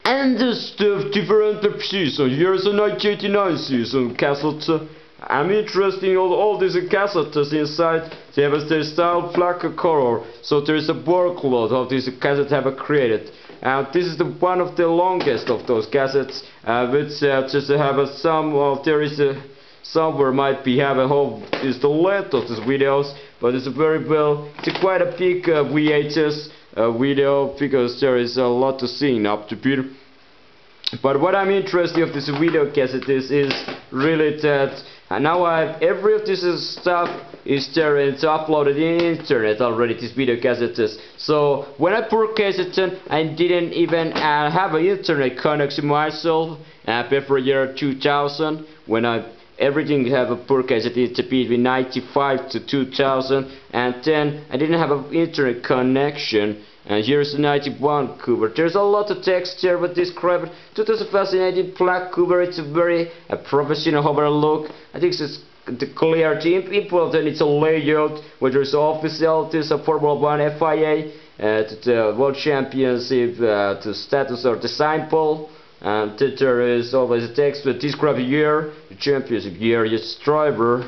And the stuff different season. Here's a 1989 season cassette. I'm interested in all these cassettes inside. They have their style, black color. So there is a workload of this cassette have created. And this is one of the longest of those cassettes, which just have there is somewhere might be have a whole is the length of these videos, but it's it's quite a big VHS video because there is a lot to see up to beat. But what I'm interested of this video cassette is really that now I have every of this stuff is there, it's uploaded in internet already, these video cassettes. So when I purchased it, I didn't even have an internet connection myself before year 2000 when everything have a purchased it between 95 to 2000, and then I didn't have an internet connection. And here's the 91 cover. There's a lot of text here but described. 2018 black cover. It's a very professional overlook. I think it's the clarity important. It's a layout where there's official, there's a Formula 1 FIA, the World Championship, the status or the sample. And there is always a text that describes the year, the championship year, its driver.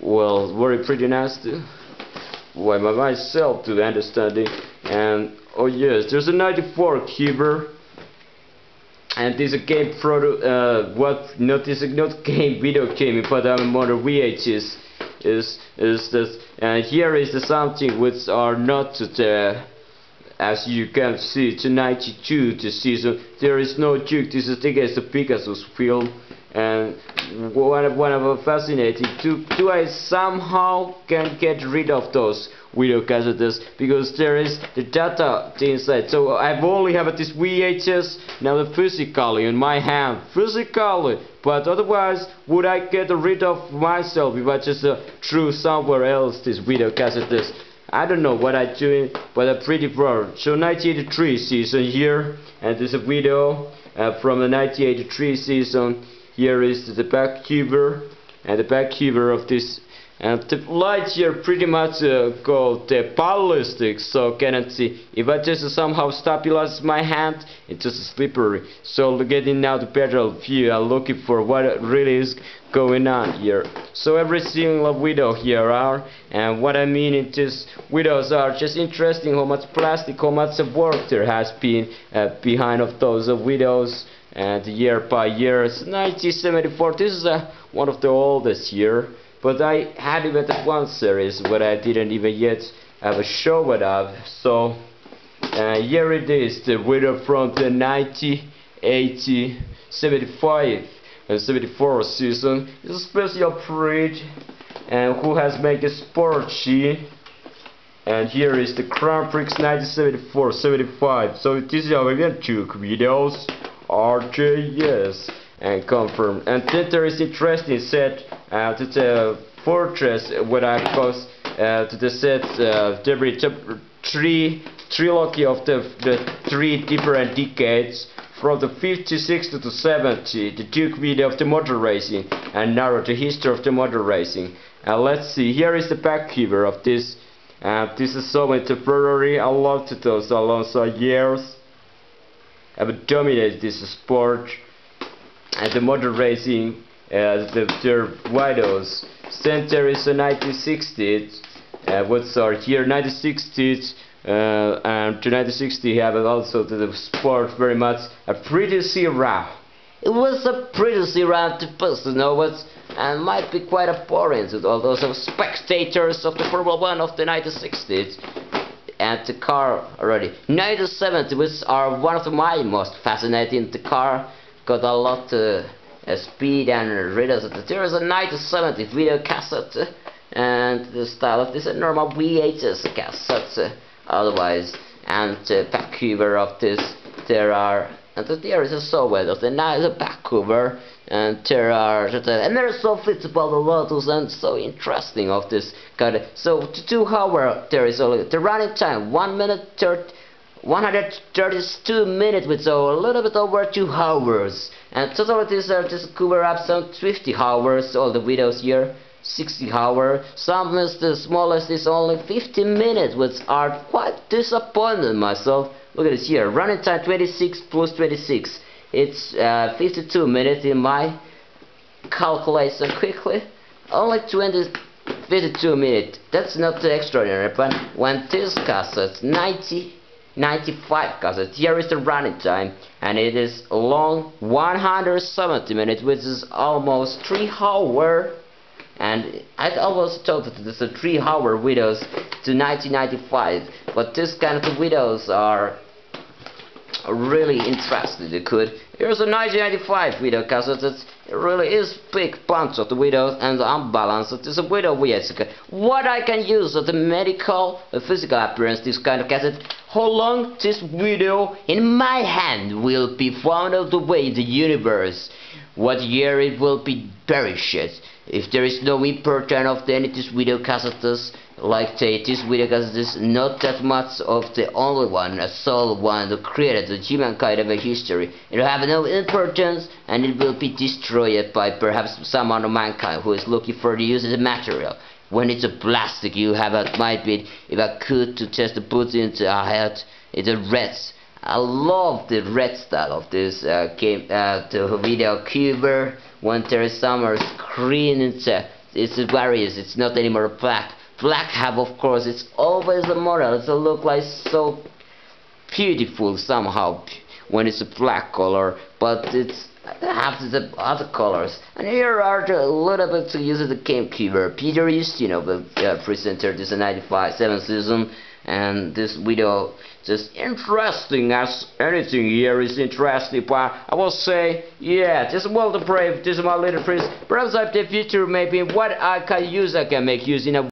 Well, very pretty nasty. Why myself to the understanding. And oh yes, there's a 94 cover, and this is a game product. Not game video game, but I'm on the VHS. Is this? And here is the something which are not the. As you can see, it's a 92 this season. There is no joke. This is the Picasso's film, and one of fascinating. Do I somehow can get rid of those video cassettes because there is the data inside. So I've only have this VHS now physically in my hand, physically. But otherwise, would I get rid of myself if I just threw somewhere else this video cassettes? I don't know what I'm doing, but I'm pretty proud. So 1983 season here, and there's a video from the 1983 season. Here is the back cover, and the back cover of this. And the lights here pretty much called the ballistic, so cannot see. If I just somehow stabilize my hand, it's just slippery. So getting now the better view, I'm looking for what really is going on here. So every single video here are, and what I mean in these videos are just interesting how much plastic, how much work there has been behind of those videos. And year by year, it's 1974. This is one of the oldest here. But I had even that one series but I didn't even yet have a show it of. So here it is, the video from the 1980, 75 and 74 season. It's a special breed and who has made a sport sheet. And here is the Grand Prix 1974, 75. So this is our event took videos. RJS and confirm. And then there is interesting set to the fortress what I goes to the set the trilogy of the three different decades from the 50s, 60s to 70s, the Duke video of the motor racing and narrow the history of the motor racing. And let's see, here is the back cover of this. This is so contemporary. I love those Alonso years. Have dominated this sport and the motor racing, their videos. Center is the 1960s. What's our here 1960s and to 1960 have also the sport very much a pretty era. It was a pretty era to person, you know what? And might be quite a boring to all those spectators of the Formula 1 of the 1960s. And the car already 1970, which are one of my most fascinating. The car got a lot speed and rhythm. There is a 1970 video cassette and the style of this a normal VHS cassette otherwise. And the back cover of this there are, and there is a software of the nice back cover. And there are, and they're so flexible, the lotus, and so interesting of this kind. So 2 hours there is only the running time 1 minute 132 minutes, with so a little bit over 2 hours. And totally these are just cover up some 50 hours. All the videos here 60 hours. Some is the smallest is only 15 minutes, which are quite disappointed myself. Look at this here. Running time 26 plus 26. It's 52 minutes in my calculation quickly. Only 52 minutes. That's not too extraordinary. But when this cassette 95 cassette, here is the running time, and it is long 170 minutes, which is almost 3 hours. And I almost thought that this is a 3 hour videos to 1995, but this kind of videos are really interesting. Here's a 1995 video cassette. It really is big bunch of the videos and the unbalanced. It is a video VHS. What I can use of the medical physical appearance, this kind of cassette. How long this video in my hand will be found out the way in the universe. What year it will be perished. If there is no importance of any of these video cassettes, like this video cassette is not that much of the only one, a sole one that created the humankind of a history. It will have no importance, and it will be destroyed by perhaps some other mankind who is looking for the use of the material. When it's a plastic, you have it might be if I could to just put into a head, it's a red. I love the red style of this game, the video cover. When there is some screen, it's various. It's not anymore black. Black have, of course, it's always a model. It's a look like so beautiful somehow when it's a black color, but it's have the other colors. And here are a little bit to use the game cover. Peter Ustinov will present this 95 7th season. And this video just interesting as anything here is interesting, but I will say, yeah, this is Walter Brave, this is my little prince. Perhaps in the future maybe what I can use, I can make use in a